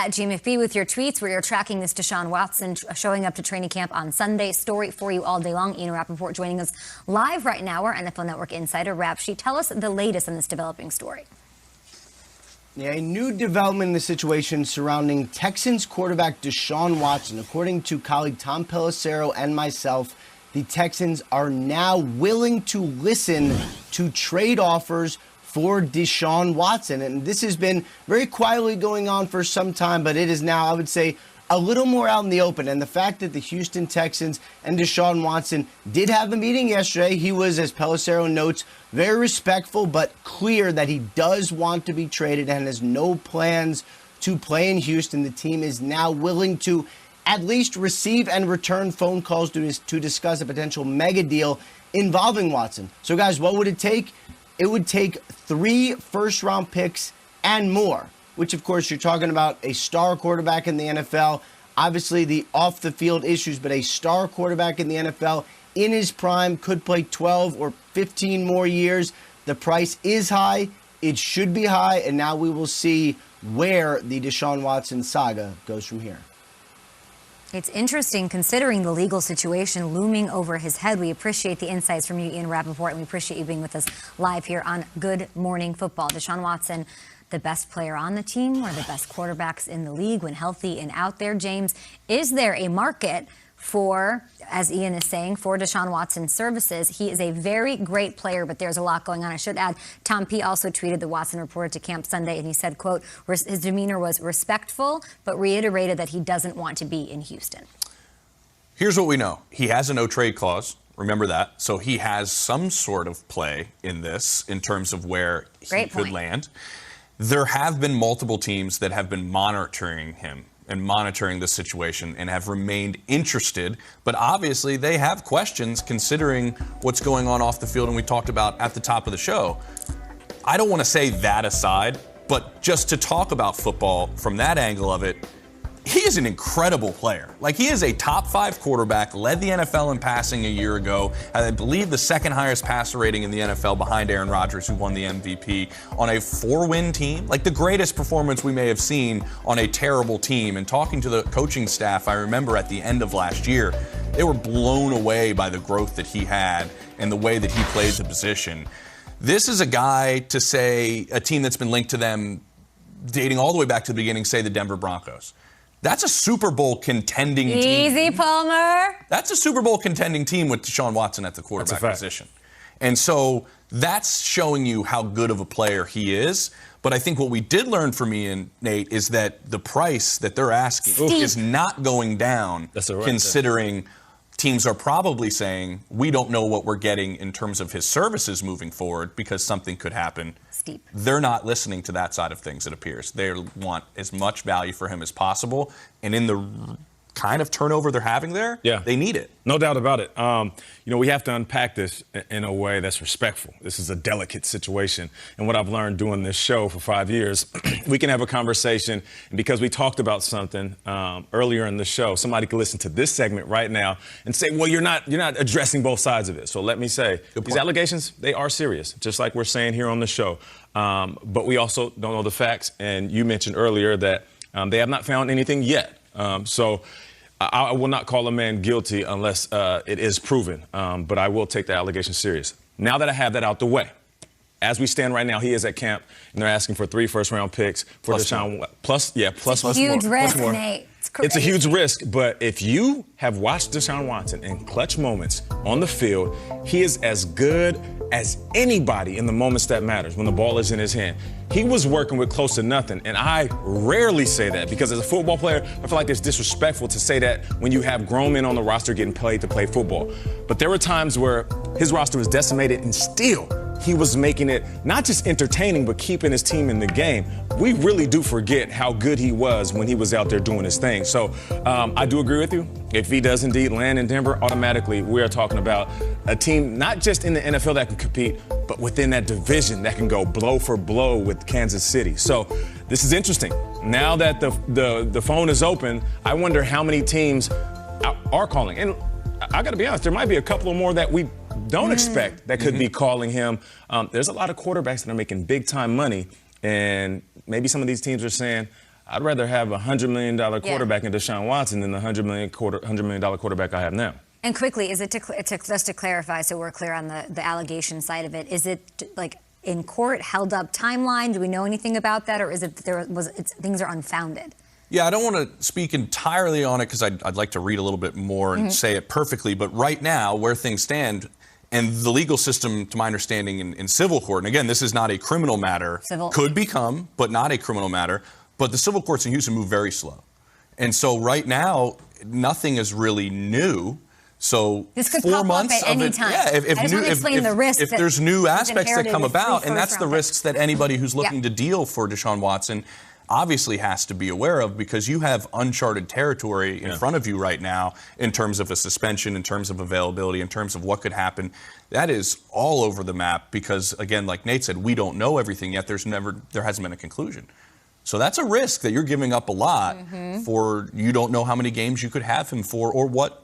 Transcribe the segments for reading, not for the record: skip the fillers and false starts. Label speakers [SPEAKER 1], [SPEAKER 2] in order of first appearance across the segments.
[SPEAKER 1] at GMFB with your tweets where you're tracking this Deshaun Watson showing up to training camp on Sunday. Story for you all day long. Ian Rapoport joining us live right now, our NFL Network insider. Rapshi, tell us the latest on this developing story.
[SPEAKER 2] Yeah, a new development in the situation surrounding Texans quarterback Deshaun Watson. According to colleague Tom Pelissero and myself, the Texans are now willing to listen to trade offers for Deshaun Watson. And this has been very quietly going on for some time, but it is now, I would say, a little more out in the open. And the fact that the Houston Texans and Deshaun Watson did have a meeting yesterday, he was, as Pelissero notes, very respectful but clear that he does want to be traded and has no plans to play in Houston. The team is now willing to at least receive and return phone calls to discuss a potential mega deal involving Watson. So, guys, what would it take? It would take 3 first-round picks and more, which, of course, you're talking about a star quarterback in the NFL. Obviously, the off-the-field issues, but a star quarterback in the NFL in his prime could play 12 or 15 more years. The price is high. It should be high, and now we will see where the Deshaun Watson saga goes from here.
[SPEAKER 1] It's interesting considering the legal situation looming over his head. We appreciate the insights from you, Ian Rapoport, and we appreciate you being with us live here on Good Morning Football. Deshaun Watson, the best player on the team, one of the best quarterbacks in the league when healthy and out there. James, is there a market for, as Ian is saying, for Deshaun Watson's services? He is a very great player, but there's a lot going on. I should add, Tom P. also tweeted that Watson reported to camp Sunday, and he said, quote, his demeanor was respectful, but reiterated that he doesn't want to be in Houston.
[SPEAKER 3] Here's what we know. He has a no-trade clause. Remember that. So he has some sort of play in this in terms of where he could land. There have been multiple teams that have been monitoring him and monitoring the situation and have remained interested. But obviously they have questions considering what's going on off the field, and we talked about at the top of the show. I don't want to say that aside, but just to talk about football from that angle of it, he is an incredible player. Like, he is a top 5 quarterback, led the NFL in passing a year ago, I believe the second highest passer rating in the NFL behind Aaron Rodgers, who won the MVP, on a 4-win team. Like, the greatest performance we may have seen on a terrible team. And talking to the coaching staff, I remember at the end of last year, they were blown away by the growth that he had and the way that he played the position. This is a guy, to say, a team that's been linked to them dating all the way back to the beginning, say the Denver Broncos. That's a Super Bowl contending team.
[SPEAKER 1] Easy, Palmer.
[SPEAKER 3] That's a Super Bowl contending team with Deshaun Watson at the quarterback position. And so that's showing you how good of a player he is. But I think what we did learn from Ian, Nate, is that the price that they're asking is not going down, considering teams are probably saying, we don't know what we're getting in terms of his services moving forward because something could happen. They're not listening to that side of things, it appears. They want as much value for him as possible. And in the kind of turnover they're having there, they need it.
[SPEAKER 4] No doubt about it. You know, we have to unpack this in a way that's respectful. This is a delicate situation. And what I've learned doing this show for 5 years, we can have a conversation, and because we talked about something earlier in the show, somebody could listen to this segment right now and say, well, you're not addressing both sides of it. So let me say, these allegations, they are serious, just like we're saying here on the show. But we also don't know the facts. And you mentioned earlier that they have not found anything yet. So I will not call a man guilty unless it is proven, but I will take the allegation serious. Now that I have that out the way, as we stand right now, he is at camp, and they're asking for 3 first-round picks for Deshaun. Plus
[SPEAKER 1] huge risk, Nate.
[SPEAKER 4] It's a huge risk, but if you have watched Deshaun Watson in clutch moments on the field, he is as good as anybody in the moments that matters when the ball is in his hand. He was working with close to nothing, and I rarely say that because as a football player, I feel like it's disrespectful to say that when you have grown men on the roster getting paid to play football. But there were times where his roster was decimated and still he was making it not just entertaining, but keeping his team in the game. We really do forget how good he was when he was out there doing his thing. So I do agree with you. If he does indeed land in Denver, automatically we are talking about a team not just in the NFL that can compete, but within that division that can go blow for blow with Kansas City. So this is interesting. Now that the phone is open, I wonder how many teams are calling. And I got to be honest, there might be a couple of more that we don't expect that could be calling him. There's a lot of quarterbacks that are making big-time money, and maybe some of these teams are saying, I'd rather have a $100 million quarterback in Deshaun Watson than the $100 million quarterback I have now.
[SPEAKER 1] And quickly, is it just to clarify, so we're clear on the allegation side of it? Is it like in court, held up timeline? Do we know anything about that, or is it things are unfounded?
[SPEAKER 3] Yeah, I don't want to speak entirely on it because I'd like to read a little bit more and say it perfectly. But right now, where things stand, and the legal system, to my understanding, in civil court, and again, this is not a criminal matter, could become, but not a criminal matter. But the civil courts in Houston move very slow, and so right now, nothing is really new. So
[SPEAKER 1] this could
[SPEAKER 3] 4
[SPEAKER 1] pop
[SPEAKER 3] months
[SPEAKER 1] up at any time.
[SPEAKER 3] Yeah, if there's new aspects that come about, and that's the risks that anybody who's looking to deal for Deshaun Watson obviously has to be aware of, because you have uncharted territory in front of you right now in terms of a suspension, in terms of availability, in terms of what could happen. That is all over the map because, again, like Nate said, we don't know everything yet. There hasn't been a conclusion. So that's a risk that you're giving up a lot for. You don't know how many games you could have him for, or what.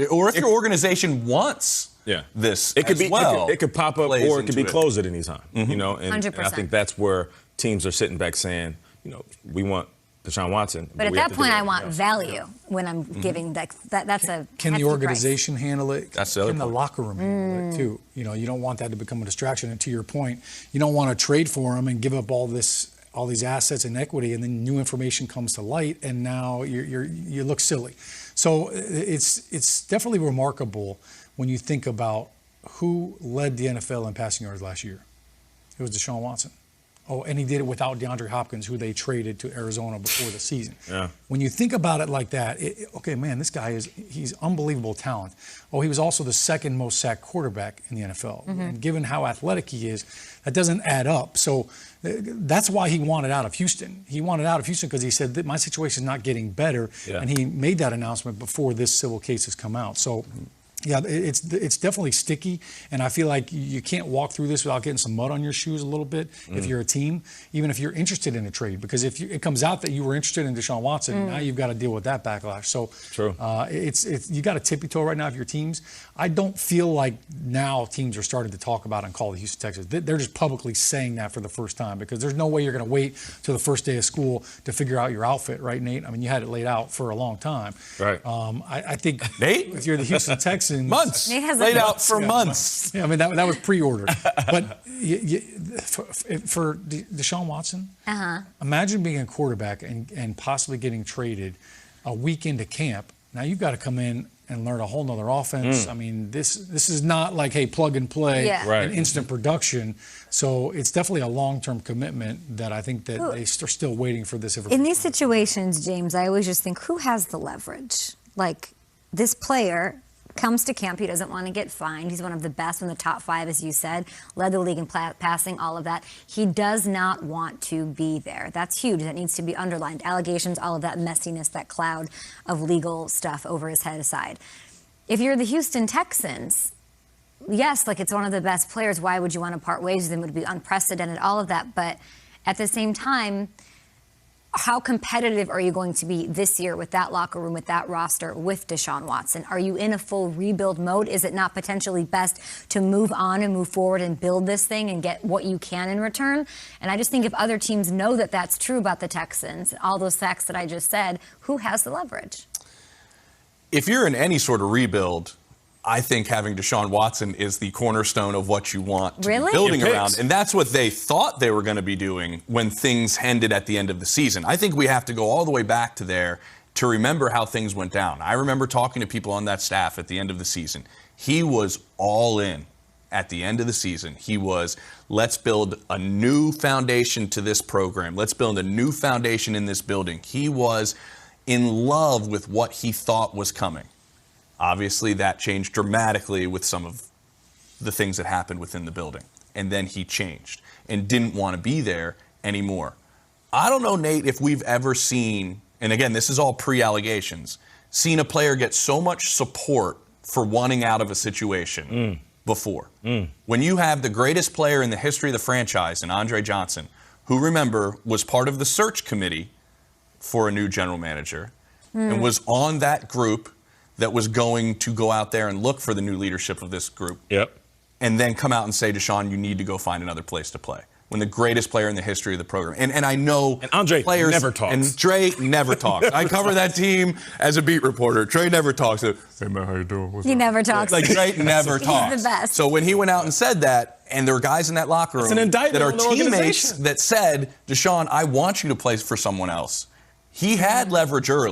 [SPEAKER 3] Or if your organization wants this,
[SPEAKER 4] it could be
[SPEAKER 3] well,
[SPEAKER 4] it could pop up, or it could be closed at any time. You know, and
[SPEAKER 1] 100%.
[SPEAKER 4] I think that's where teams are sitting back saying, you know, we want Deshaun Watson.
[SPEAKER 1] But at that point, I want value when I'm giving that. That's a
[SPEAKER 5] can the organization handle it?
[SPEAKER 3] That's the other
[SPEAKER 5] Can the locker room handle it too? You know, you don't want that to become a distraction. And to your point, you don't want to trade for him and give up all these assets and equity, and then new information comes to light, and now you look silly. So it's definitely remarkable when you think about who led the NFL in passing yards last year. It was Deshaun Watson. Oh, and he did it without DeAndre Hopkins, who they traded to Arizona before the season. Yeah. When you think about it like that, okay, man, this guy he's unbelievable talent. Oh, he was also the second most sacked quarterback in the NFL. And given how athletic he is, that doesn't add up. So that's why he wanted out of Houston. He wanted out of Houston because he said that my situation is not getting better. Yeah. And he made that announcement before this civil case has come out. So yeah, it's definitely sticky, and I feel like you can't walk through this without getting some mud on your shoes a little bit if you're a team, even if you're interested in a trade. Because if it comes out that you were interested in Deshaun Watson, now you've got to deal with that backlash. So
[SPEAKER 4] true.
[SPEAKER 5] It's you got to tippy toe right now if you're teams. I don't feel like now teams are starting to talk about and call the Houston Texans. They're just publicly saying that for the first time, because there's no way you're going to wait till the first day of school to figure out your outfit, right, Nate? I mean, you had it laid out for a long time.
[SPEAKER 4] Right.
[SPEAKER 5] I think
[SPEAKER 3] Nate,
[SPEAKER 5] if you're the Houston Texans.
[SPEAKER 3] Months. Laid out for months.
[SPEAKER 5] Yeah, I mean, that was pre-ordered. But for Deshaun Watson, imagine being a quarterback and possibly getting traded a week into camp. Now you've got to come in and learn a whole nother offense. I mean, this is not like, hey, plug and play and instant production. So it's definitely a long-term commitment that I think that they are still waiting for this information.
[SPEAKER 1] In these situations, James, I always just think, who has the leverage? Like, this player comes to camp. He doesn't want to get fined. He's one of the best in the top 5, as you said, led the league in passing, all of that. He does not want to be there. That's huge. That needs to be underlined. Allegations, all of that messiness, that cloud of legal stuff over his head aside. If you're the Houston Texans, yes, like, it's one of the best players. Why would you want to part ways with him? It would be unprecedented, all of that. But at the same time, how competitive are you going to be this year with that locker room, with that roster, with Deshaun Watson? Are you in a full rebuild mode? Is it not potentially best to move on and move forward and build this thing and get what you can in return? And I just think if other teams know that that's true about the Texans, all those facts that I just said, who has the leverage?
[SPEAKER 3] If you're in any sort of rebuild, I think having Deshaun Watson is the cornerstone of what you want to be building around. And that's what they thought they were going to be doing when things ended at the end of the season. I think we have to go all the way back to there to remember how things went down. I remember talking to people on that staff at the end of the season. He was all in at the end of the season. He was, let's build a new foundation to this program. Let's build a new foundation in this building. He was in love with what he thought was coming. Obviously, that changed dramatically with some of the things that happened within the building. And then he changed and didn't want to be there anymore. I don't know, Nate, if we've ever seen, and again, this is all pre-allegations, seen a player get so much support for wanting out of a situation before. When you have the greatest player in the history of the franchise, in Andre Johnson, who, remember, was part of the search committee for a new general manager and was on that group that was going to go out there and look for the new leadership of this group. And then come out and say, Deshaun, you need to go find another place to play. when the greatest player in the history of the program. And I know
[SPEAKER 4] and Andre
[SPEAKER 3] players
[SPEAKER 4] never talks.
[SPEAKER 3] And Dre never talks. I cover that team as a beat reporter. Dre never talks. Hey man, how you doing?
[SPEAKER 1] He never talks.
[SPEAKER 3] Like Dre never talks.
[SPEAKER 1] He's the best.
[SPEAKER 3] So when he went out and said that, and there were guys in that locker room that are teammates that said, Deshaun, I want you to play for someone else. He had leverage early.